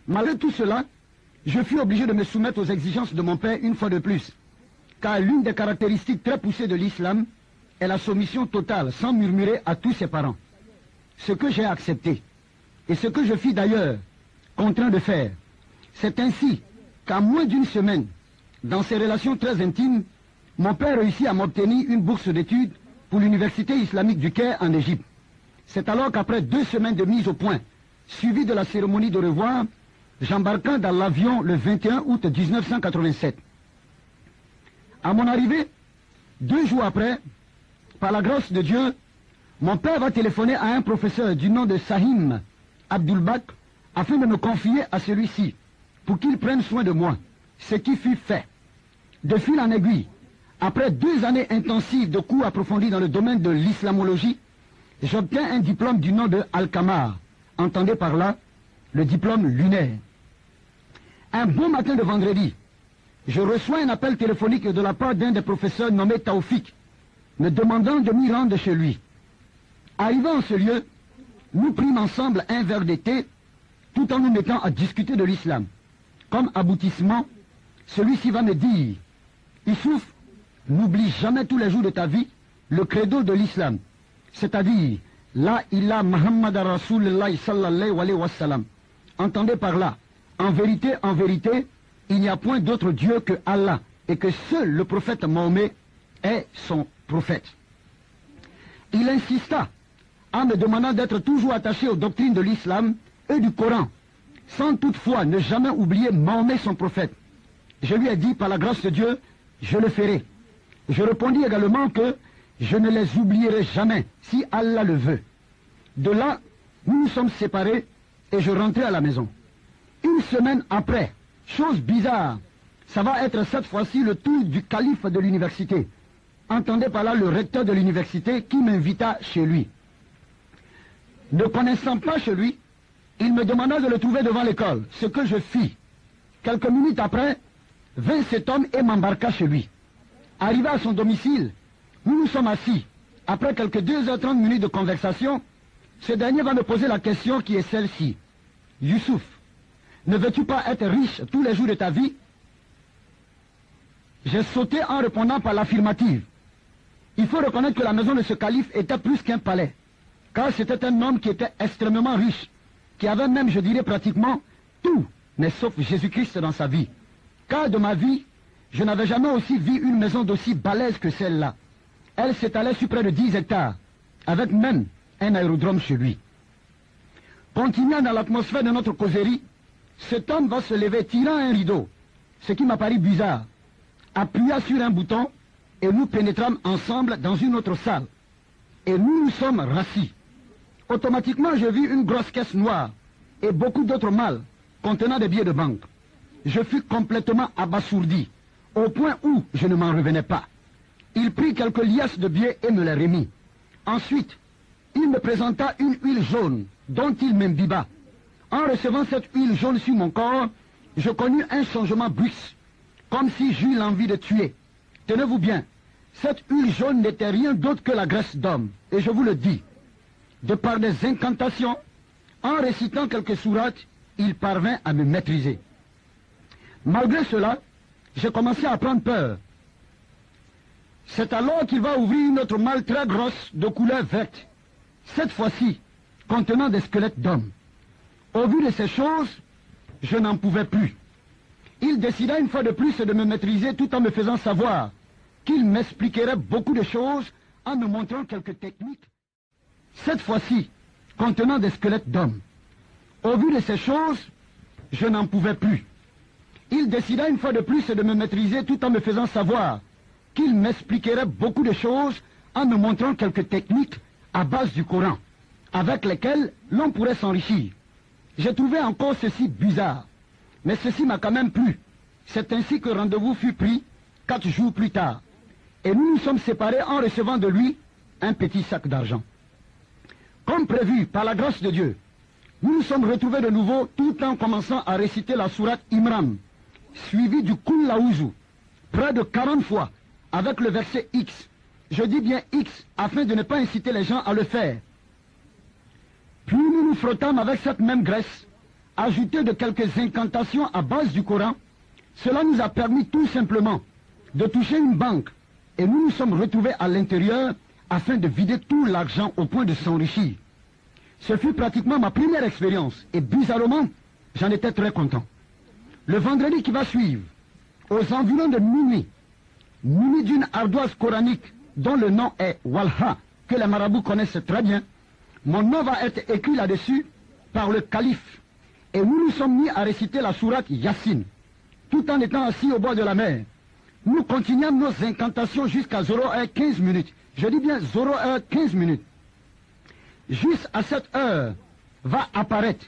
Malgré tout cela, je fus obligé de me soumettre aux exigences de mon père une fois de plus, car l'une des caractéristiques très poussées de l'islam est la soumission totale, sans murmurer à tous ses parents. Ce que j'ai accepté, et ce que je fis d'ailleurs contraint de faire. C'est ainsi qu'en moins d'une semaine, dans ces relations très intimes, mon père réussit à m'obtenir une bourse d'études pour l'université islamique du Caire en Égypte. C'est alors qu'après 2 semaines de mise au point, suivie de la cérémonie de revoir, j'embarquai dans l'avion le 21 août 1987. À mon arrivée, 2 jours après, par la grâce de Dieu, mon père va téléphoner à un professeur du nom de Sahim Abdulbak afin de me confier à celui-ci pour qu'il prenne soin de moi, ce qui fut fait. De fil en aiguille, après 2 années intensives de cours approfondis dans le domaine de l'islamologie, j'obtiens un diplôme du nom de Al-Kamar, entendez par là le diplôme lunaire. Un bon matin de vendredi, je reçois un appel téléphonique de la part d'un des professeurs nommé Taoufik, me demandant de m'y rendre chez lui. Arrivant en ce lieu, nous prîmes ensemble un verre de thé, tout en nous mettant à discuter de l'islam. Comme aboutissement, celui-ci va me dire, Issouf, n'oublie jamais tous les jours de ta vie le credo de l'islam, c'est-à-dire La ilaha Muhammad Rasulullah sallallahu alayhi wa sallam. Entendez par là, en vérité, il n'y a point d'autre Dieu que Allah, et que seul le prophète Mahomet est son prophète. Il insista en me demandant d'être toujours attaché aux doctrines de l'islam et du Coran, sans toutefois ne jamais oublier Mahomet son prophète. Je lui ai dit, par la grâce de Dieu, je le ferai. Je répondis également que je ne les oublierai jamais, si Allah le veut. De là, nous nous sommes séparés et je rentrai à la maison. Une semaine après, chose bizarre, ça va être cette fois-ci le tour du calife de l'université. Entendez par là le recteur de l'université qui m'invita chez lui. Ne connaissant pas chez lui, il me demanda de le trouver devant l'école, ce que je fis. Quelques minutes après, vint cet homme et m'embarqua chez lui. Arrivé à son domicile, nous nous sommes assis. Après quelques 2h30 minutes de conversation, ce dernier va me poser la question qui est celle-ci. Youssouf, ne veux-tu pas être riche tous les jours de ta vie? J'ai sauté en répondant par l'affirmative. Il faut reconnaître que la maison de ce calife était plus qu'un palais, car c'était un homme qui était extrêmement riche, qui avait même, je dirais pratiquement, tout, mais sauf Jésus-Christ dans sa vie. Car de ma vie, je n'avais jamais aussi vu une maison d'aussi balèze que celle-là. Elle s'étalait sur près de 10 hectares, avec même un aérodrome chez lui. Continuant dans l'atmosphère de notre causerie, cet homme va se lever, tirant un rideau, ce qui m'a paru bizarre, appuya sur un bouton, et nous pénétrâmes ensemble dans une autre salle. Et nous nous sommes rassis. Automatiquement, je vis une grosse caisse noire et beaucoup d'autres malles contenant des billets de banque. Je fus complètement abasourdi, au point où je ne m'en revenais pas. Il prit quelques liasses de billets et me les remit. Ensuite, il me présenta une huile jaune dont il m'imbiba. En recevant cette huile jaune sur mon corps, je connus un changement brusque, comme si j'eus l'envie de tuer. Tenez-vous bien, cette huile jaune n'était rien d'autre que la graisse d'homme. Et je vous le dis, de par des incantations, en récitant quelques sourates, il parvint à me maîtriser. Malgré cela, j'ai commencé à prendre peur. C'est alors qu'il va ouvrir une autre malle très grosse de couleur verte, cette fois-ci contenant des squelettes d'hommes. Au vu de ces choses, je n'en pouvais plus. Il décida une fois de plus de me maîtriser tout en me faisant savoir qu'il m'expliquerait beaucoup de choses en me montrant quelques techniques, cette fois-ci contenant des squelettes d'hommes. Au vu de ces choses, je n'en pouvais plus. Il décida une fois de plus de me maîtriser tout en me faisant savoir qu'il m'expliquerait beaucoup de choses en me montrant quelques techniques à base du Coran, avec lesquelles l'on pourrait s'enrichir. J'ai trouvé encore ceci bizarre, mais ceci m'a quand même plu. C'est ainsi que rendez-vous fut pris 4 jours plus tard, et nous nous sommes séparés en recevant de lui un petit sac d'argent. Comme prévu par la grâce de Dieu, nous nous sommes retrouvés de nouveau tout en commençant à réciter la sourate Imran, suivi du Kul Laouzou, près de 40 fois, avec le verset X. Je dis bien X, afin de ne pas inciter les gens à le faire. Puis nous nous frottâmes avec cette même graisse, ajouté de quelques incantations à base du Coran, cela nous a permis tout simplement de toucher une banque et nous nous sommes retrouvés à l'intérieur afin de vider tout l'argent au point de s'enrichir. Ce fut pratiquement ma première expérience et bizarrement, j'en étais très content. Le vendredi qui va suivre, aux environs de minuit d'une ardoise coranique dont le nom est Walha, que les marabouts connaissent très bien, mon nom va être écrit là-dessus par le calife. Et nous nous sommes mis à réciter la sourate Yassine, tout en étant assis au bord de la mer. Nous continuons nos incantations jusqu'à 0h15 minutes. Je dis bien 0h15 minutes. Juste à cette heure va apparaître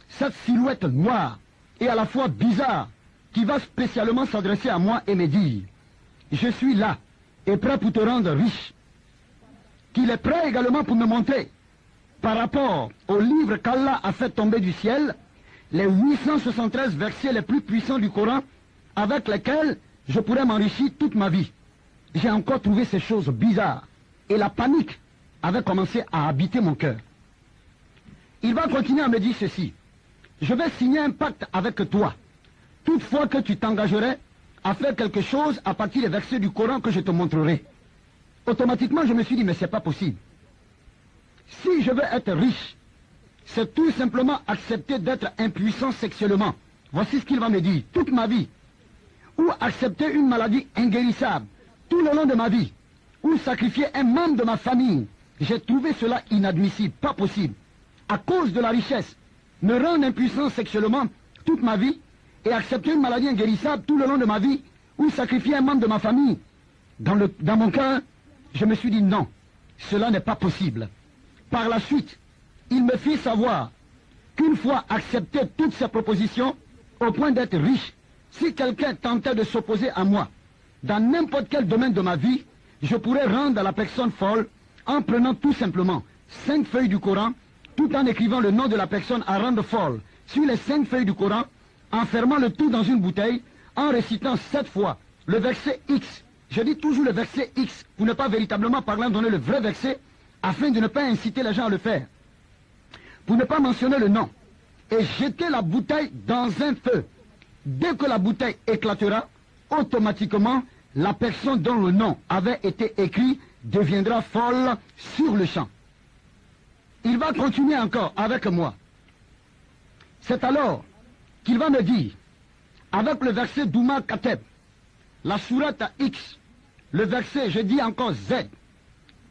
cette silhouette noire et à la fois bizarre qui va spécialement s'adresser à moi et me dire « Je suis là et prêt pour te rendre riche ». Qu'il est prêt également pour me montrer, par rapport au livre qu'Allah a fait tomber du ciel, les 873 versets les plus puissants du Coran avec lesquels je pourrais m'enrichir toute ma vie. J'ai encore trouvé ces choses bizarres et la panique avait commencé à habiter mon cœur. Il va continuer à me dire ceci. Je vais signer un pacte avec toi. Toutefois que tu t'engagerais à faire quelque chose à partir des versets du Coran que je te montrerai. Automatiquement, je me suis dit, mais c'est pas possible. Si je veux être riche, c'est tout simplement accepter d'être impuissant sexuellement. Voici ce qu'il va me dire, toute ma vie. Ou accepter une maladie inguérissable, tout le long de ma vie. Ou sacrifier un membre de ma famille. J'ai trouvé cela inadmissible, pas possible. À cause de la richesse, me rendre impuissant sexuellement toute ma vie et accepter une maladie inguérissable tout le long de ma vie ou sacrifier un membre de ma famille. Dans mon cœur, je me suis dit non, cela n'est pas possible. Par la suite, il me fit savoir qu'une fois accepté toutes ces propositions, au point d'être riche, si quelqu'un tentait de s'opposer à moi, dans n'importe quel domaine de ma vie, je pourrais rendre la personne folle en prenant tout simplement 5 feuilles du Coran, tout en écrivant le nom de la personne à rendre folle sur les 5 feuilles du Coran, en fermant le tout dans une bouteille, en récitant 7 fois le verset X. Je dis toujours le verset X, pour ne pas véritablement parler, en donner le vrai verset, afin de ne pas inciter les gens à le faire. Pour ne pas mentionner le nom. Et jeter la bouteille dans un feu. Dès que la bouteille éclatera, automatiquement, la personne dont le nom avait été écrit deviendra folle sur le champ. Il va continuer encore avec moi. C'est alors qu'il va me dire, avec le verset Douma Kateb, la sourate X, le verset, je dis encore Z,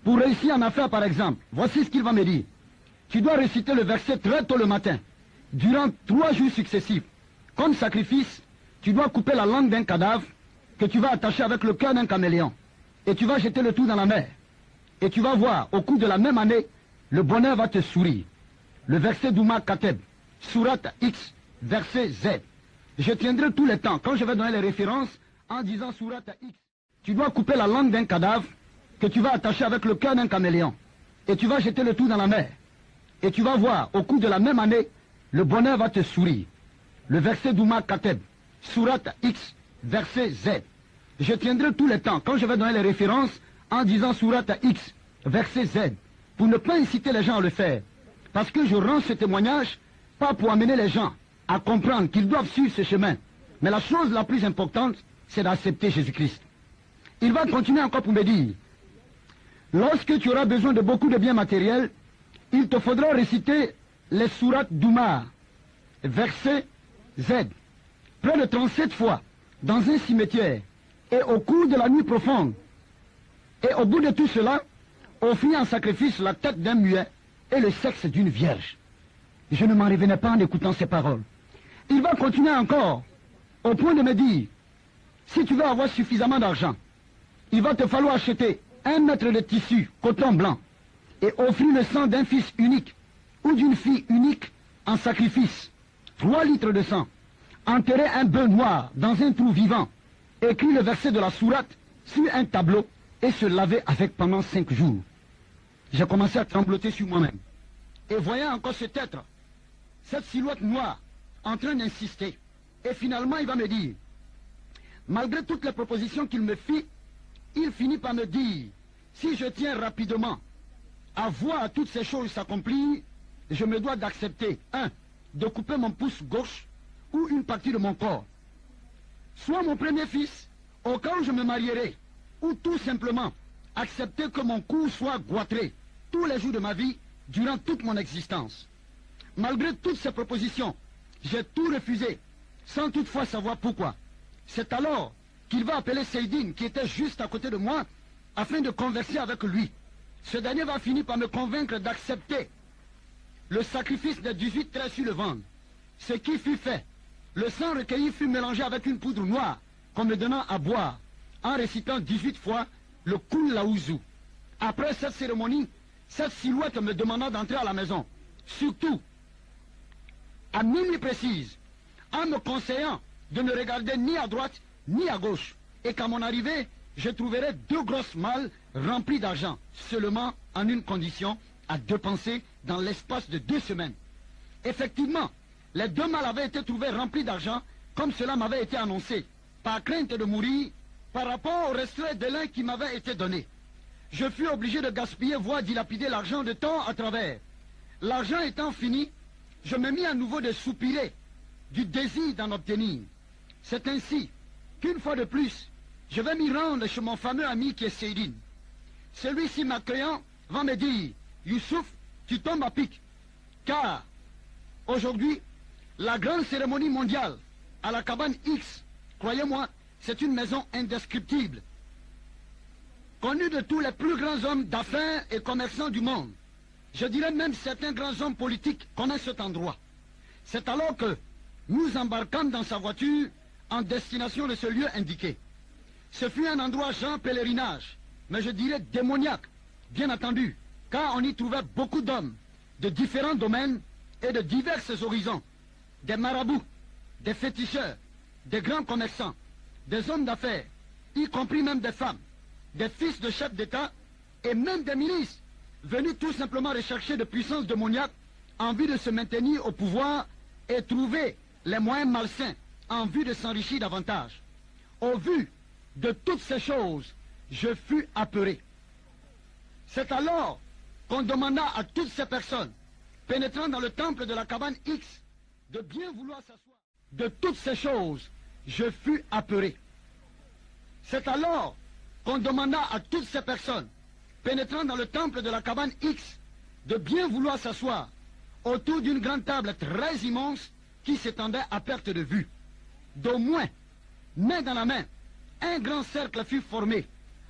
pour réussir en affaires par exemple, voici ce qu'il va me dire. Tu dois réciter le verset très tôt le matin, durant 3 jours successifs. Comme sacrifice, tu dois couper la langue d'un cadavre que tu vas attacher avec le cœur d'un caméléon. Et tu vas jeter le tout dans la mer. Et tu vas voir, au cours de la même année, le bonheur va te sourire. Le verset Douma Kateb, sourate X, verset Z. Je tiendrai tous les temps, quand je vais donner les références, en disant sourate X. Tu dois couper la langue d'un cadavre que tu vas attacher avec le cœur d'un caméléon. Et tu vas jeter le tout dans la mer. Et tu vas voir, au cours de la même année, le bonheur va te sourire. Le verset Douma Kateb, sourate X, verset Z. Je tiendrai tous les temps, quand je vais donner les références, en disant sourate X, verset Z, pour ne pas inciter les gens à le faire. Parce que je rends ce témoignage, pas pour amener les gens à comprendre qu'ils doivent suivre ce chemin. Mais la chose la plus importante, c'est d'accepter Jésus-Christ. Il va continuer encore pour me dire, lorsque tu auras besoin de beaucoup de biens matériels, il te faudra réciter les sourates Douma, verset Z, près de 37 fois, dans un cimetière, et au cours de la nuit profonde. Et au bout de tout cela, offrir en sacrifice la tête d'un muet et le sexe d'une vierge. Je ne m'en revenais pas en écoutant ces paroles. Il va continuer encore, au point de me dire, si tu veux avoir suffisamment d'argent, il va te falloir acheter 1 mètre de tissu, coton blanc, et offrir le sang d'un fils unique ou d'une fille unique en sacrifice. 3 litres de sang. Enterrer un bœuf noir dans un trou vivant. Écrire le verset de la sourate sur un tableau et se laver avec pendant 5 jours. J'ai commencé à trembloter sur moi-même. Et voyant encore cet être, cette silhouette noire, en train d'insister. Et finalement, il va me dire, malgré toutes les propositions qu'il me fit, il finit par me dire, si je tiens rapidement à voir toutes ces choses s'accomplir, je me dois d'accepter, 1, de couper mon pouce gauche ou une partie de mon corps. Soit mon premier fils, au cas où je me marierai, ou tout simplement accepter que mon cou soit goitré tous les jours de ma vie durant toute mon existence. Malgré toutes ces propositions, j'ai tout refusé, sans toutefois savoir pourquoi. C'est alors qu'il va appeler Seydine, qui était juste à côté de moi, afin de converser avec lui. Ce dernier va finir par me convaincre d'accepter le sacrifice des 18 traits sur le ventre. Ce qui fut fait, le sang recueilli fut mélangé avec une poudre noire, qu'on me donnant à boire, en récitant 18 fois le Kul Laouzou. Après cette cérémonie, cette silhouette me demanda d'entrer à la maison. Surtout, à minuit précise, en me conseillant de ne regarder ni à droite ni à gauche, et qu'à mon arrivée, je trouverais 2 grosses malles remplies d'argent, seulement en une condition, à dépenser dans l'espace de 2 semaines. Effectivement, les 2 malles avaient été trouvées remplies d'argent, comme cela m'avait été annoncé, par crainte de mourir, par rapport au restrait de l'un qui m'avait été donné. Je fus obligé de gaspiller, voire dilapider l'argent de temps à travers. L'argent étant fini, je me mis à nouveau de soupirer, du désir d'en obtenir. C'est ainsi qu'une fois de plus, je vais m'y rendre chez mon fameux ami qui est Seydine. Celui-ci m'accueillant va me dire, Youssouf, tu tombes à pic. Car, aujourd'hui, la grande cérémonie mondiale à la cabane X, croyez-moi, c'est une maison indescriptible, connue de tous les plus grands hommes d'affaires et commerçants du monde. Je dirais même certains grands hommes politiques connaissent cet endroit. C'est alors que nous embarquâmes dans sa voiture en destination de ce lieu indiqué. Ce fut un endroit genre pèlerinage, mais je dirais démoniaque, bien entendu, car on y trouvait beaucoup d'hommes de différents domaines et de divers horizons, des marabouts, des féticheurs, des grands commerçants, des hommes d'affaires, y compris même des femmes, des fils de chefs d'État et même des ministres, venus tout simplement rechercher de puissance démoniaque en vue de se maintenir au pouvoir et trouver les moyens malsains en vue de s'enrichir davantage. Au vu de toutes ces choses, je fus apeuré. C'est alors qu'on demanda à toutes ces personnes pénétrant dans le temple de la cabane X de bien vouloir s'asseoir. De toutes ces choses, je fus apeuré. C'est alors qu'on demanda à toutes ces personnes pénétrant dans le temple de la cabane X de bien vouloir s'asseoir autour d'une grande table très immense qui s'étendait à perte de vue. D'au moins, main dans la main, un grand cercle fut formé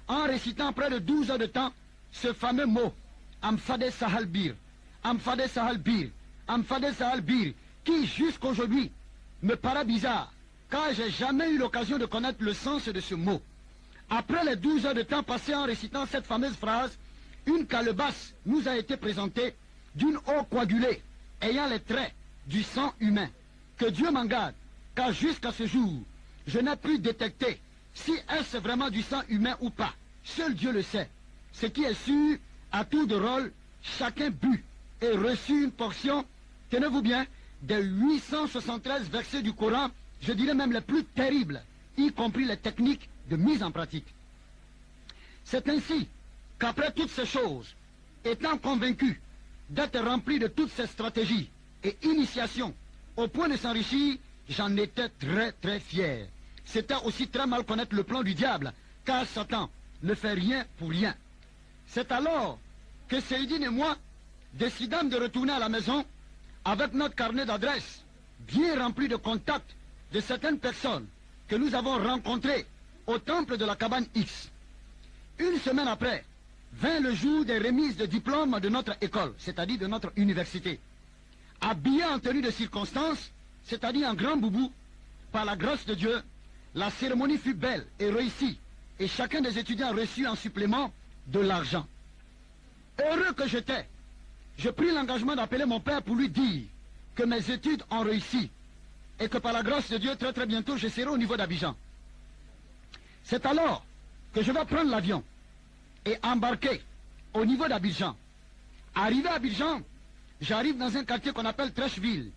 en récitant près de 12 heures de temps ce fameux mot Amfade Sahal Bir, Amfade Sahal Bir, Amfade Sahal Bir, qui jusqu'aujourd'hui me paraît bizarre, car j'ai jamais eu l'occasion de connaître le sens de ce mot. Après les 12 heures de temps passées en récitant cette fameuse phrase, une calebasse nous a été présentée d'une eau coagulée, ayant les traits du sang humain. Que Dieu m'en garde, car jusqu'à ce jour, je n'ai pu détecter si est-ce vraiment du sang humain ou pas. Seul Dieu le sait. Ce qui est sûr, à tour de rôle, chacun but et reçut une portion, tenez-vous bien, des 873 versets du Coran, je dirais même les plus terribles, y compris les techniques de mise en pratique. C'est ainsi qu'après toutes ces choses, étant convaincu d'être rempli de toutes ces stratégies et initiations au point de s'enrichir, j'en étais très très fier. C'était aussi très mal connaître le plan du diable, car Satan ne fait rien pour rien. C'est alors que Seydine et moi décidâmes de retourner à la maison avec notre carnet d'adresses bien rempli de contacts de certaines personnes que nous avons rencontrées au temple de la cabane X. Une semaine après, vint le jour des remises de diplômes de notre école, c'est-à-dire de notre université. Habillés en tenue de circonstance, c'est-à-dire en grand boubou, par la grâce de Dieu, la cérémonie fut belle et réussie, et chacun des étudiants reçut en supplément de l'argent. Heureux que j'étais, je pris l'engagement d'appeler mon père pour lui dire que mes études ont réussi, et que par la grâce de Dieu, très très bientôt, je serai au niveau d'Abidjan. C'est alors que je vais prendre l'avion et embarquer au niveau d'Abidjan. Arrivé à Abidjan, j'arrive dans un quartier qu'on appelle Trècheville,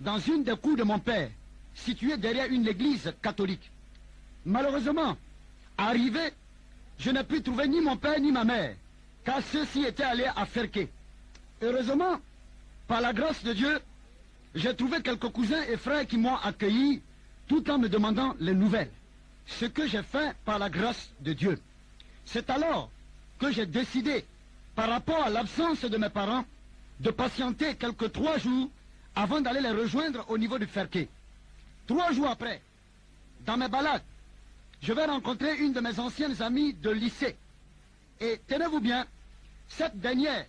dans une des cours de mon père, située derrière une église catholique. Malheureusement, arrivé, je n'ai pu trouver ni mon père ni ma mère, car ceux-ci étaient allés à Ferké. Heureusement, par la grâce de Dieu, j'ai trouvé quelques cousins et frères qui m'ont accueilli tout en me demandant les nouvelles. Ce que j'ai fait par la grâce de Dieu. C'est alors que j'ai décidé, par rapport à l'absence de mes parents, de patienter quelques 3 jours avant d'aller les rejoindre au niveau du Ferquet. 3 jours après, dans mes balades, je vais rencontrer une de mes anciennes amies de lycée. Et tenez-vous bien, cette dernière,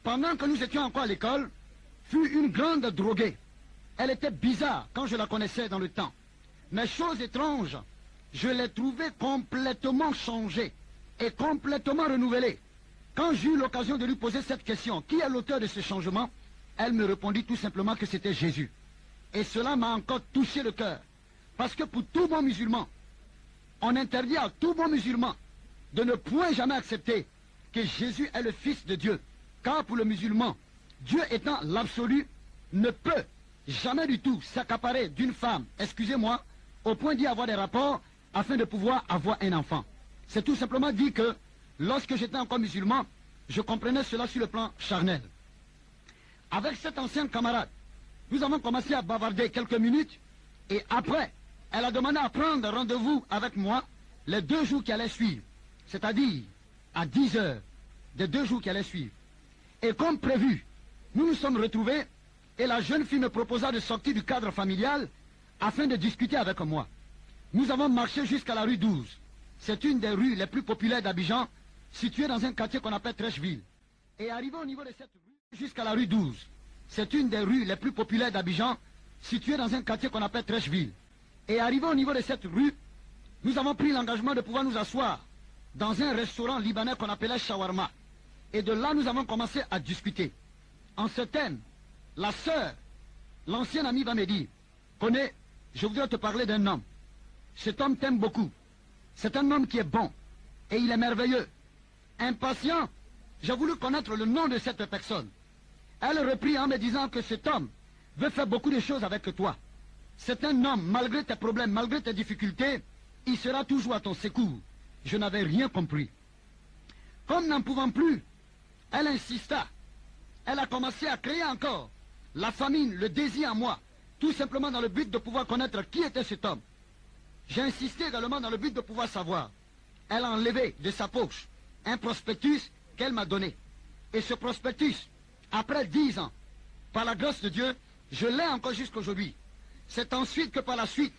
pendant que nous étions encore à l'école, fut une grande droguée. Elle était bizarre quand je la connaissais dans le temps. Mais chose étrange, je l'ai trouvée complètement changée et complètement renouvelée. Quand j'eus l'occasion de lui poser cette question, qui est l'auteur de ce changement? Elle me répondit tout simplement que c'était Jésus. Et cela m'a encore touché le cœur. Parce que pour tout bon musulman, on interdit à tout bon musulman de ne point jamais accepter que Jésus est le Fils de Dieu. Car pour le musulman, Dieu étant l'absolu, ne peut jamais du tout s'accaparer d'une femme, excusez-moi, au point d'y avoir des rapports afin de pouvoir avoir un enfant. C'est tout simplement dit que lorsque j'étais encore musulman, je comprenais cela sur le plan charnel. Avec cet ancien camarade, nous avons commencé à bavarder quelques minutes et après, elle a demandé à prendre rendez-vous avec moi les 2 jours qui allaient suivre, c'est-à-dire à 10 heures des 2 jours qui allaient suivre. Et comme prévu, nous nous sommes retrouvés et la jeune fille me proposa de sortir du cadre familial afin de discuter avec moi. Nous avons marché jusqu'à la rue 12. C'est une des rues les plus populaires d'Abidjan, située dans un quartier qu'on appelle Trècheville. Et arrivé au niveau de cette rue, jusqu'à la rue 12. C'est une des rues les plus populaires d'Abidjan, située dans un quartier qu'on appelle Trècheville. Et arrivé au niveau de cette rue, nous avons pris l'engagement de pouvoir nous asseoir dans un restaurant libanais qu'on appelait Shawarma. Et de là, nous avons commencé à discuter. En ce thème, la sœur, l'ancienne amie va me dire, connais, je voudrais te parler d'un homme. Cet homme t'aime beaucoup. C'est un homme qui est bon. Et il est merveilleux. Impatient, j'ai voulu connaître le nom de cette personne. Elle reprit en me disant que cet homme veut faire beaucoup de choses avec toi. C'est un homme, malgré tes problèmes, malgré tes difficultés, il sera toujours à ton secours. Je n'avais rien compris. Comme n'en pouvant plus, elle insista. Elle a commencé à créer encore la famine, le désir en moi, tout simplement dans le but de pouvoir connaître qui était cet homme. J'ai insisté également dans le but de pouvoir savoir. Elle a enlevé de sa poche un prospectus qu'elle m'a donné. Et ce prospectus, après 10 ans, par la grâce de Dieu, je l'ai encore jusqu'aujourd'hui. C'est ensuite que par la suite,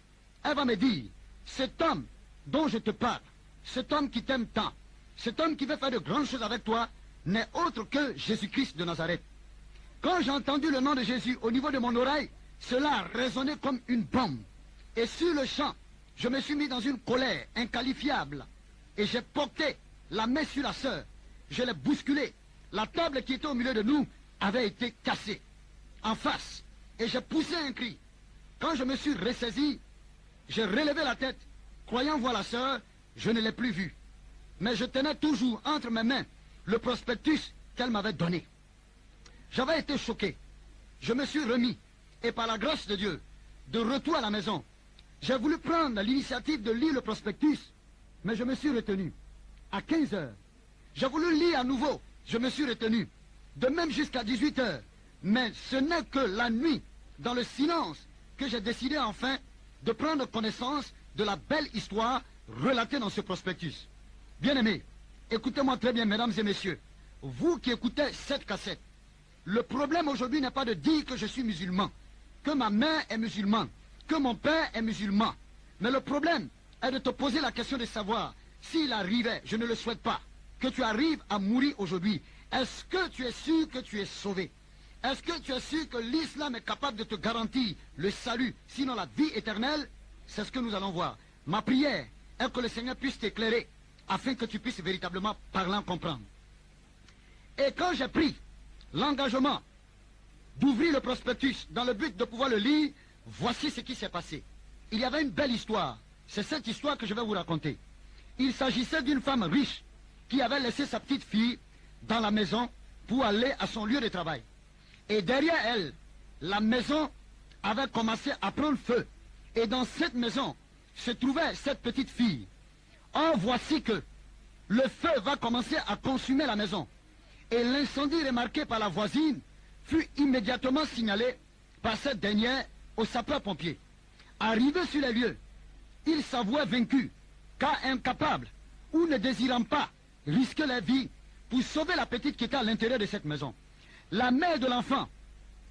elle va me dire, cet homme dont je te parle, cet homme qui t'aime tant, cet homme qui veut faire de grandes choses avec toi, n'est autre que Jésus-Christ de Nazareth. Quand j'ai entendu le nom de Jésus au niveau de mon oreille, cela a résonné comme une bombe. Et sur le champ, je me suis mis dans une colère inqualifiable. Et j'ai porté la main sur la sœur. Je l'ai bousculée. La table qui était au milieu de nous avait été cassée en face. Et j'ai poussé un cri. Quand je me suis ressaisi, j'ai relevé la tête. Croyant voir la sœur, je ne l'ai plus vue. Mais je tenais toujours entre mes mains le prospectus qu'elle m'avait donné. J'avais été choqué. Je me suis remis. Et par la grâce de Dieu, de retour à la maison, j'ai voulu prendre l'initiative de lire le prospectus, mais je me suis retenu. À 15 heures, j'ai voulu lire à nouveau, je me suis retenu. De même jusqu'à 18 heures. Mais ce n'est que la nuit, dans le silence, que j'ai décidé enfin de prendre connaissance de la belle histoire relatée dans ce prospectus. Bien-aimés, écoutez-moi très bien, mesdames et messieurs. Vous qui écoutez cette cassette, le problème aujourd'hui n'est pas de dire que je suis musulman, que ma mère est musulmane, que mon père est musulman. Mais le problème est de te poser la question de savoir s'il arrivait, je ne le souhaite pas, que tu arrives à mourir aujourd'hui. Est-ce que tu es sûr que tu es sauvé? Est-ce que tu es sûr que l'islam est capable de te garantir le salut, sinon la vie éternelle? C'est ce que nous allons voir. Ma prière est que le Seigneur puisse t'éclairer afin que tu puisses véritablement parler en comprendre. Et quand j'ai pris l'engagement d'ouvrir le prospectus dans le but de pouvoir le lire, voici ce qui s'est passé. Il y avait une belle histoire. C'est cette histoire que je vais vous raconter. Il s'agissait d'une femme riche qui avait laissé sa petite fille dans la maison pour aller à son lieu de travail. Et derrière elle, la maison avait commencé à prendre feu. Et dans cette maison se trouvait cette petite fille. Or, voici que le feu va commencer à consumer la maison. Et l'incendie remarqué par la voisine fut immédiatement signalé par cette dernière aux sapeurs-pompiers. Arrivé sur les lieux, il s'avouait vaincu, car incapable ou ne désirant pas risquer la vie pour sauver la petite qui était à l'intérieur de cette maison. La mère de l'enfant,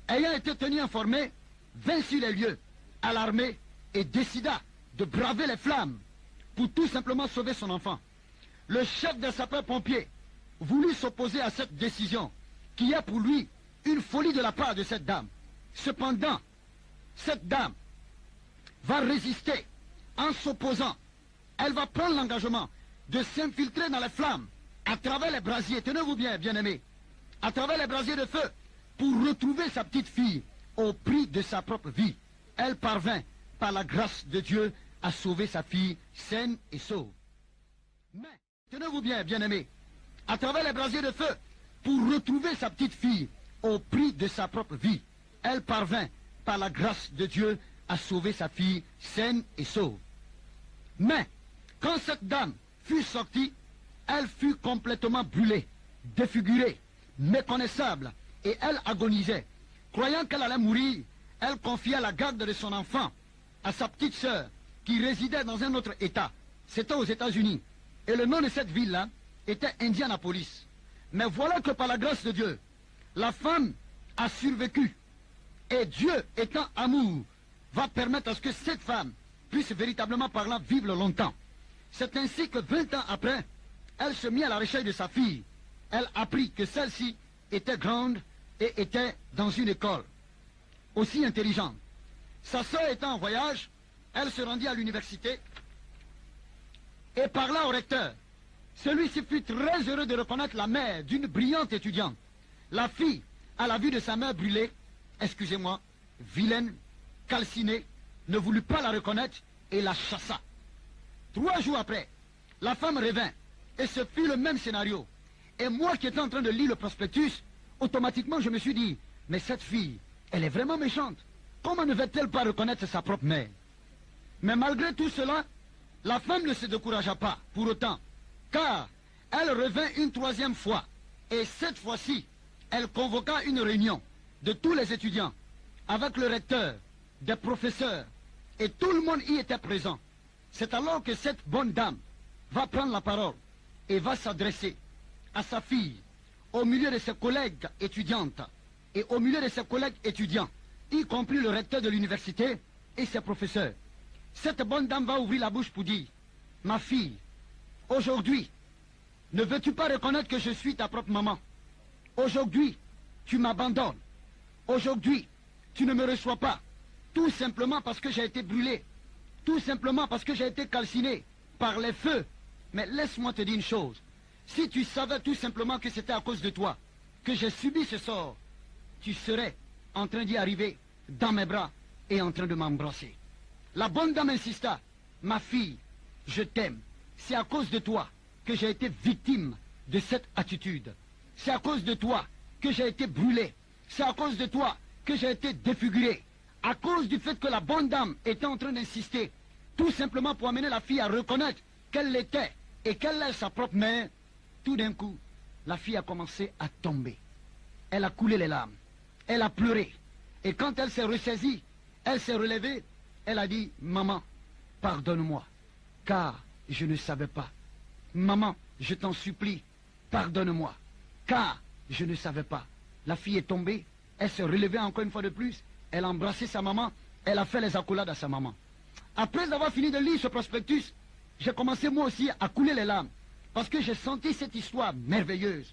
ayant été tenue informée, vint sur les lieux, alarmée, et décida de braver les flammes pour tout simplement sauver son enfant. Le chef des sapeurs-pompiers voulut s'opposer à cette décision, qui est pour lui une folie de la part de cette dame. Cependant, cette dame va résister en s'opposant. Elle va prendre l'engagement de s'infiltrer dans les flammes à travers les brasiers, tenez-vous bien, bien-aimés, à travers les brasiers de feu, pour retrouver sa petite fille au prix de sa propre vie. Elle parvint, par la grâce de Dieu, à sauver sa fille saine et sauve. Mais, tenez-vous bien, bien-aimés, à travers les brasiers de feu, pour retrouver sa petite fille au prix de sa propre vie. Elle parvint, par la grâce de Dieu, à sauver sa fille saine et sauve. Mais, quand cette dame fut sortie, elle fut complètement brûlée, défigurée, méconnaissable, et elle agonisait. Croyant qu'elle allait mourir, elle confia la garde de son enfant à sa petite sœur, qui résidait dans un autre État. C'était aux États-Unis. Et le nom de cette ville-là était Indianapolis. Mais voilà que par la grâce de Dieu, la femme a survécu. Et Dieu, étant amour, va permettre à ce que cette femme puisse véritablement parlant vivre longtemps. C'est ainsi que 20 ans après, elle se mit à la recherche de sa fille. Elle apprit que celle-ci était grande et était dans une école aussi intelligente. Sa sœur étant en voyage, elle se rendit à l'université et parla au recteur. Celui-ci fut très heureux de reconnaître la mère d'une brillante étudiante. La fille, à la vue de sa mère brûlée, excusez-moi, vilaine, calcinée, ne voulut pas la reconnaître et la chassa. 3 jours après, la femme revint et ce fut le même scénario. Et moi qui étais en train de lire le prospectus, automatiquement je me suis dit, mais cette fille, elle est vraiment méchante. Comment ne va-t-elle pas reconnaître sa propre mère? Mais malgré tout cela, la femme ne se découragea pas pour autant, car elle revint une 3e fois. Et cette fois-ci, elle convoqua une réunion de tous les étudiants, avec le recteur, des professeurs, et tout le monde y était présent. C'est alors que cette bonne dame va prendre la parole et va s'adresser à sa fille, au milieu de ses collègues étudiantes, et au milieu de ses collègues étudiants, y compris le recteur de l'université et ses professeurs. Cette bonne dame va ouvrir la bouche pour dire, « Ma fille, aujourd'hui, ne veux-tu pas reconnaître que je suis ta propre maman? Aujourd'hui, tu m'abandonnes. Aujourd'hui, tu ne me reçois pas. Tout simplement parce que j'ai été brûlé. Tout simplement parce que j'ai été calciné par les feux. Mais laisse-moi te dire une chose. Si tu savais tout simplement que c'était à cause de toi que j'ai subi ce sort, tu serais en train d'y arriver dans mes bras et en train de m'embrasser. » La bonne dame insista, « Ma fille, je t'aime. C'est à cause de toi que j'ai été victime de cette attitude. C'est à cause de toi que j'ai été brûlé. C'est à cause de toi que j'ai été défiguré. À cause du fait que la bonne dame était en train d'insister, tout simplement pour amener la fille à reconnaître qu'elle l'était et qu'elle est sa propre mère, tout d'un coup, la fille a commencé à tomber. Elle a coulé les larmes. Elle a pleuré. Et quand elle s'est ressaisie, elle s'est relevée, elle a dit, « Maman, pardonne-moi, car je ne savais pas. Maman, je t'en supplie, pardonne-moi, car je ne savais pas. » La fille est tombée, elle s'est relevée encore une fois de plus, elle a embrassé sa maman, elle a fait les accolades à sa maman. Après avoir fini de lire ce prospectus, j'ai commencé moi aussi à couler les larmes, parce que j'ai senti cette histoire merveilleuse.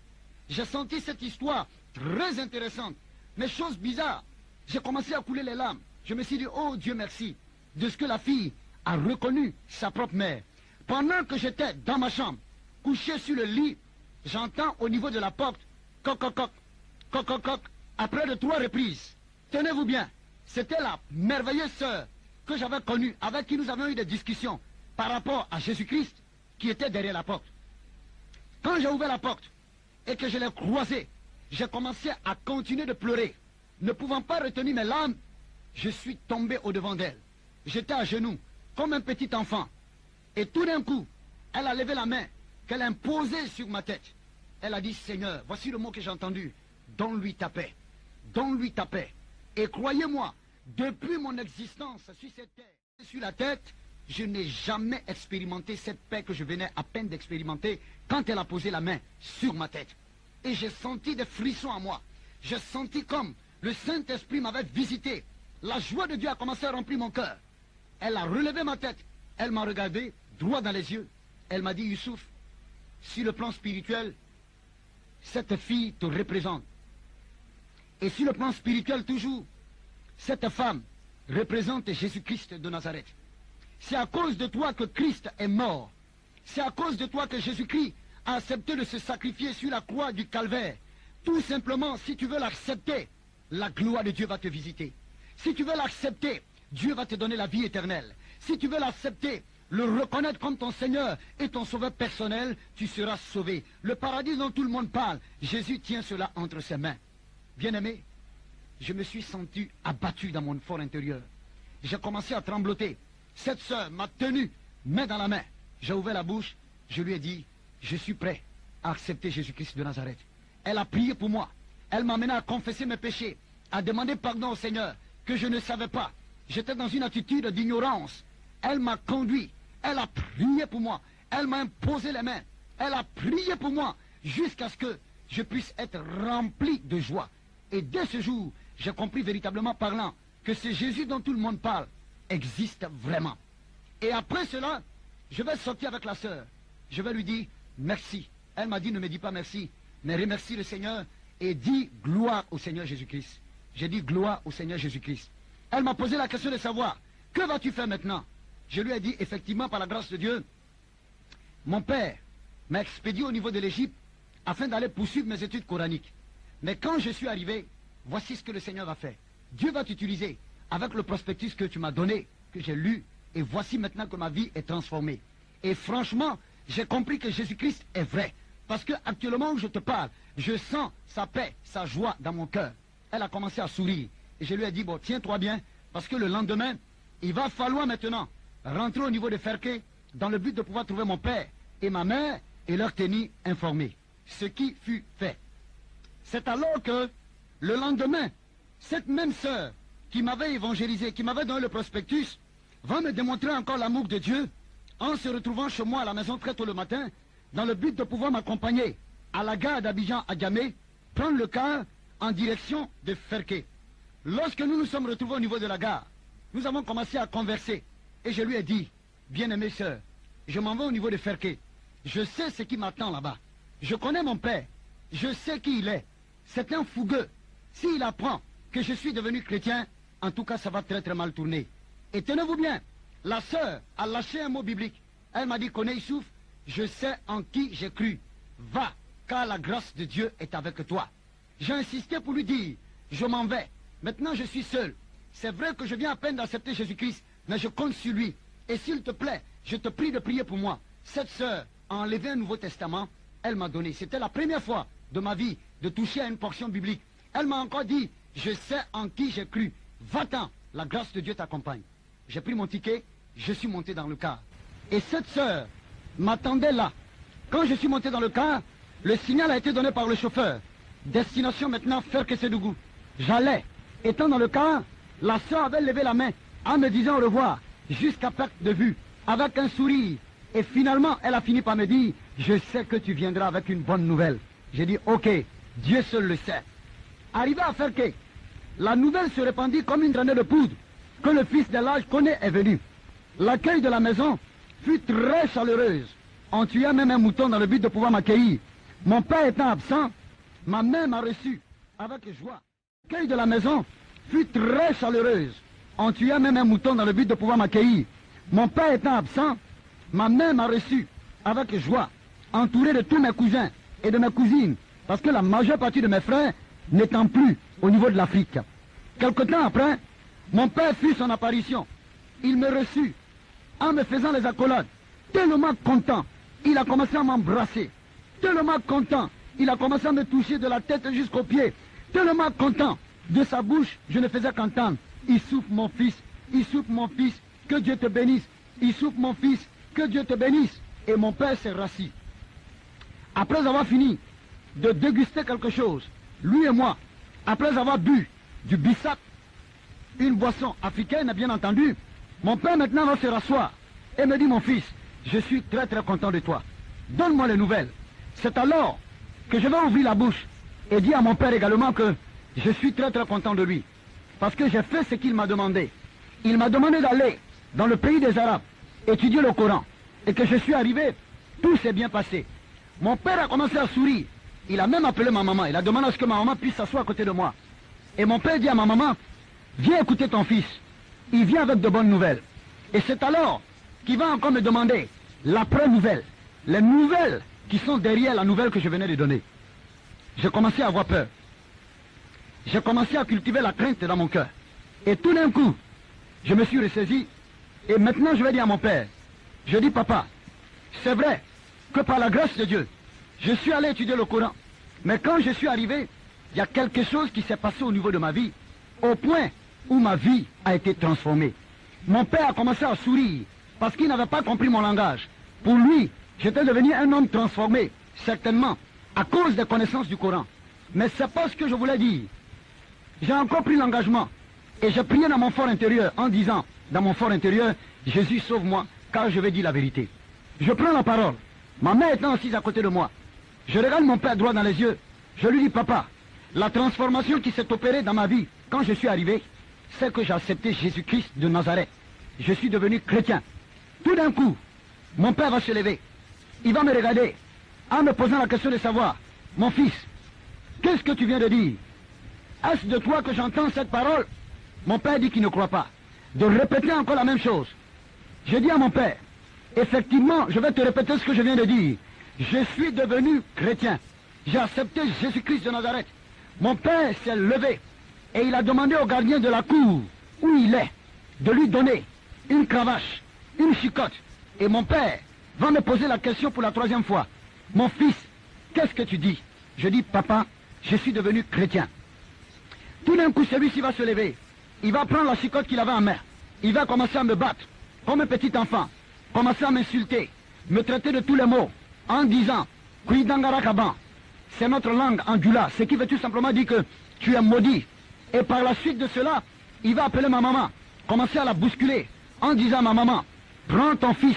J'ai senti cette histoire très intéressante, mais chose bizarre, j'ai commencé à couler les larmes. Je me suis dit, oh Dieu merci, de ce que la fille a reconnu sa propre mère. Pendant que j'étais dans ma chambre, couché sur le lit, j'entends au niveau de la porte, coq, coq, coq, coq, coq, coq, après de 3 reprises. Tenez-vous bien, c'était la merveilleuse sœur que j'avais connue, avec qui nous avions eu des discussions par rapport à Jésus-Christ, qui était derrière la porte. Quand j'ai ouvert la porte et que je l'ai croisée, j'ai commencé à continuer de pleurer. Ne pouvant pas retenir mes larmes, je suis tombé au-devant d'elle. J'étais à genoux, comme un petit enfant. Et tout d'un coup, elle a levé la main, qu'elle a imposée sur ma tête. Elle a dit, « Seigneur, voici le mot que j'ai entendu. Donne-lui ta paix. Donne-lui ta paix. » Et croyez-moi, depuis mon existence sur cette terre, sur la tête, je n'ai jamais expérimenté cette paix que je venais à peine d'expérimenter quand elle a posé la main sur ma tête. Et j'ai senti des frissons en moi. J'ai senti comme le Saint-Esprit m'avait visité. La joie de Dieu a commencé à remplir mon cœur. Elle a relevé ma tête. Elle m'a regardé droit dans les yeux. Elle m'a dit, Youssouf, sur le plan spirituel, cette fille te représente. Et sur le plan spirituel toujours, cette femme représente Jésus-Christ de Nazareth. C'est à cause de toi que Christ est mort. C'est à cause de toi que Jésus-Christ a accepté de se sacrifier sur la croix du calvaire. Tout simplement, si tu veux l'accepter, la gloire de Dieu va te visiter. Si tu veux l'accepter, Dieu va te donner la vie éternelle. Si tu veux l'accepter, le reconnaître comme ton Seigneur et ton Sauveur personnel, tu seras sauvé. Le paradis dont tout le monde parle, Jésus tient cela entre ses mains. Bien-aimé, je me suis senti abattu dans mon fort intérieur. J'ai commencé à trembloter. Cette sœur m'a tenu, main dans la main. J'ai ouvert la bouche, je lui ai dit, je suis prêt à accepter Jésus-Christ de Nazareth. Elle a prié pour moi. Elle m'a amené à confesser mes péchés, à demander pardon au Seigneur, que je ne savais pas. J'étais dans une attitude d'ignorance. Elle m'a conduit. Elle a prié pour moi. Elle m'a imposé les mains. Elle a prié pour moi jusqu'à ce que je puisse être rempli de joie. Et dès ce jour, j'ai compris véritablement parlant que ce Jésus dont tout le monde parle existe vraiment. Et après cela, je vais sortir avec la sœur. Je vais lui dire merci. Elle m'a dit ne me dis pas merci, mais remercie le Seigneur et dis gloire au Seigneur Jésus-Christ. J'ai dit gloire au Seigneur Jésus-Christ. Elle m'a posé la question de savoir, que vas-tu faire maintenant? Je lui ai dit effectivement par la grâce de Dieu, mon père m'a expédié au niveau de l'Égypte afin d'aller poursuivre mes études coraniques. Mais quand je suis arrivé, voici ce que le Seigneur va faire. Dieu va t'utiliser avec le prospectus que tu m'as donné, que j'ai lu, et voici maintenant que ma vie est transformée. Et franchement, j'ai compris que Jésus-Christ est vrai. Parce que actuellement où je te parle, je sens sa paix, sa joie dans mon cœur. Elle a commencé à sourire. Et je lui ai dit, bon, tiens-toi bien, parce que le lendemain, il va falloir maintenant rentrer au niveau de Ferké, dans le but de pouvoir trouver mon père et ma mère et leur tenir informés. Ce qui fut fait. C'est alors que, le lendemain, cette même sœur qui m'avait évangélisé, qui m'avait donné le prospectus, va me démontrer encore l'amour de Dieu en se retrouvant chez moi à la maison très tôt le matin, dans le but de pouvoir m'accompagner à la gare d'Abidjan à Djamé, prendre le car en direction de Ferké. Lorsque nous nous sommes retrouvés au niveau de la gare, nous avons commencé à converser. Et je lui ai dit, bien-aimée sœur, je m'en vais au niveau de Ferké. Je sais ce qui m'attend là-bas. Je connais mon père. Je sais qui il est. C'est un fougueux. S'il apprend que je suis devenu chrétien, en tout cas, ça va très très mal tourner. Et tenez-vous bien, la sœur a lâché un mot biblique. Elle m'a dit, connais Youssouf, je sais en qui j'ai cru. Va, car la grâce de Dieu est avec toi. J'ai insisté pour lui dire, je m'en vais. Maintenant, je suis seul. C'est vrai que je viens à peine d'accepter Jésus-Christ, mais je compte sur lui. Et s'il te plaît, je te prie de prier pour moi. Cette sœur a enlevé un Nouveau Testament. Elle m'a donné. C'était la première fois de ma vie de toucher à une portion biblique. Elle m'a encore dit, je sais en qui j'ai cru. Va-t'en, la grâce de Dieu t'accompagne. J'ai pris mon ticket, je suis monté dans le car. Et cette sœur m'attendait là. Quand je suis monté dans le car, le signal a été donné par le chauffeur. Destination maintenant Ferké-Sédougou. J'allais. Étant dans le car, la sœur avait levé la main en me disant au revoir, jusqu'à perte de vue, avec un sourire. Et finalement, elle a fini par me dire, je sais que tu viendras avec une bonne nouvelle. J'ai dit, ok, Dieu seul le sait. Arrivé à Ferké, la nouvelle se répandit comme une traînée de poudre, que le fils de l'âge connaît est venu. L'accueil de la maison fut très chaleureuse. On tuait même un mouton dans le but de pouvoir m'accueillir. Mon père étant absent, ma mère m'a reçu avec joie. L'accueil de la maison fut très chaleureuse. On tuait même un mouton dans le but de pouvoir m'accueillir. Mon père étant absent, ma mère m'a reçu avec joie, entouré de tous mes cousins et de mes cousines, parce que la majeure partie de mes frères n'étant plus au niveau de l'Afrique. Quelque temps après, mon père fit son apparition. Il me reçut en me faisant les accolades. Tellement content, il a commencé à m'embrasser. Tellement content, il a commencé à me toucher de la tête jusqu'aux pieds. Tellement content, de sa bouche, je ne faisais qu'entendre. Il souffle mon fils, il souffle mon fils, que Dieu te bénisse. Il souffle mon fils, que Dieu te bénisse. Et mon père s'est rassis. Après avoir fini de déguster quelque chose, lui et moi, après avoir bu du bissap une boisson africaine, bien entendu. Mon père maintenant va se rasseoir et me dit, mon fils, je suis très très content de toi. Donne-moi les nouvelles. C'est alors que je vais ouvrir la bouche et dire à mon père également que je suis très très content de lui. Parce que j'ai fait ce qu'il m'a demandé. Il m'a demandé d'aller dans le pays des Arabes, étudier le Coran. Et que je suis arrivé, tout s'est bien passé. Mon père a commencé à sourire. Il a même appelé ma maman. Il a demandé à ce que ma maman puisse s'asseoir à côté de moi. Et mon père dit à ma maman, viens écouter ton fils. Il vient avec de bonnes nouvelles. Et c'est alors qu'il va encore me demander l'après-nouvelle. Les nouvelles qui sont derrière la nouvelle que je venais de donner. J'ai commencé à avoir peur. J'ai commencé à cultiver la crainte dans mon cœur. Et tout d'un coup, je me suis ressaisi. Et maintenant, je vais dire à mon père, je dis, papa, c'est vrai que par la grâce de Dieu, je suis allé étudier le Coran. Mais quand je suis arrivé, il y a quelque chose qui s'est passé au niveau de ma vie, au point où ma vie a été transformée. Mon père a commencé à sourire, parce qu'il n'avait pas compris mon langage. Pour lui, j'étais devenu un homme transformé, certainement, à cause des connaissances du Coran. Mais c'est pas ce que je voulais dire. J'ai encore pris l'engagement, et j'ai prié dans mon fort intérieur, en disant, dans mon fort intérieur, Jésus sauve-moi, car je vais dire la vérité. Je prends la parole, ma mère étant assise à côté de moi. Je regarde mon père droit dans les yeux, je lui dis, papa, la transformation qui s'est opérée dans ma vie, quand je suis arrivé, c'est que j'ai accepté Jésus-Christ de Nazareth. Je suis devenu chrétien. Tout d'un coup, mon père va se lever. Il va me regarder, en me posant la question de savoir, mon fils, qu'est-ce que tu viens de dire? Est-ce de toi que j'entends cette parole? Mon père dit qu'il ne croit pas. De répéter encore la même chose. Je dis à mon père, effectivement, je vais te répéter ce que je viens de dire. Je suis devenu chrétien. J'ai accepté Jésus-Christ de Nazareth. Mon père s'est levé et il a demandé au gardien de la cour où il est de lui donner une cravache, une chicotte. Et mon père va me poser la question pour la 3e fois. Mon fils, qu'est-ce que tu dis? Je dis, papa, je suis devenu chrétien. Tout d'un coup, celui-ci va se lever. Il va prendre la chicotte qu'il avait en main. Il va commencer à me battre, comme un petit enfant. Commencer à m'insulter, me traiter de tous les mots, en disant, Kuidangarakaban, c'est notre langue angula, ce qui veut tout simplement dire que tu es maudit. Et par la suite de cela, il va appeler ma maman, commencer à la bousculer, en disant à ma maman, prends ton fils,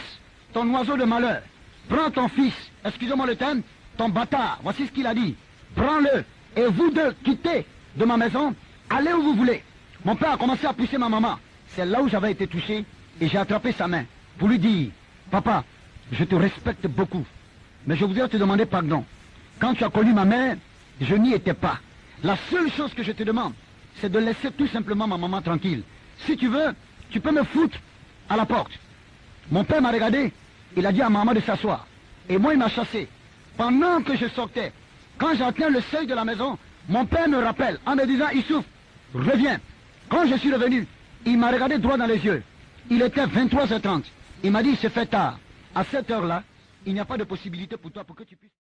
ton oiseau de malheur, prends ton fils, excusez-moi le terme, ton bâtard, voici ce qu'il a dit, prends-le, et vous deux, quittez de ma maison, allez où vous voulez. Mon père a commencé à pousser ma maman. C'est là où j'avais été touché et j'ai attrapé sa main pour lui dire, papa, je te respecte beaucoup, mais je voudrais te demander pardon. Quand tu as connu ma mère, je n'y étais pas. La seule chose que je te demande, c'est de laisser tout simplement ma maman tranquille. Si tu veux, tu peux me foutre à la porte. Mon père m'a regardé, il a dit à maman de s'asseoir. Et moi, il m'a chassé. Pendant que je sortais, quand j'atteins le seuil de la maison, mon père me rappelle en me disant, Issouf, reviens. Quand je suis revenu, il m'a regardé droit dans les yeux. Il était 23h30. Il m'a dit, c'est fait tard. À cette heure-là, il n'y a pas de possibilité pour toi pour que tu puisses...